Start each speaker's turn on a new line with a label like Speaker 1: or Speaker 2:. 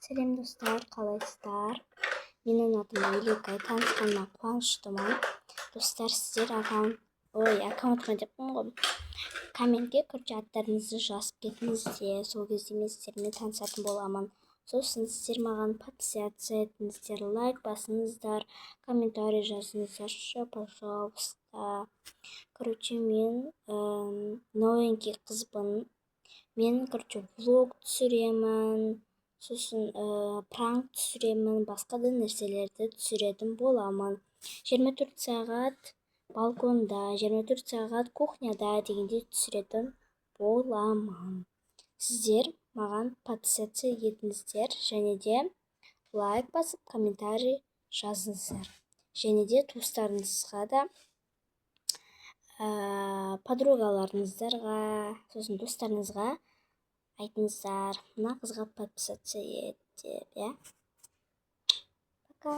Speaker 1: Сәлем достар, қалайсыздар? Менің атым Иликай, танысқаныма қуаныштымын. Достар, сіздер аккаунтыма деппін ғой. Комментке көрче аттарыңызды жазып кетіңіздер. Сол кезде мен сіздермен танысатын боламын. Сосын сіздер маған подписаться етіңіздер, лайк басыңыздар, комментарий жазыңыздар, пожалуйста. Короче, мен новенький қызбын. Мен влог түсіремін, сосын пранк түсіремін, басқа да нәрселерді түсіретін боламын. 24 сағат балконда, 24 сағат кухняда дегенде түсіретін боламын. Сіздер маған подписаться етіңіздер, және де лайк басып, комментарий жазыңыздар. Және де туыстарыңызға да, подругаларыңыздарға, сосын достарыңызға айтыңыздар, мына қызға подписаться ет деп, Пока.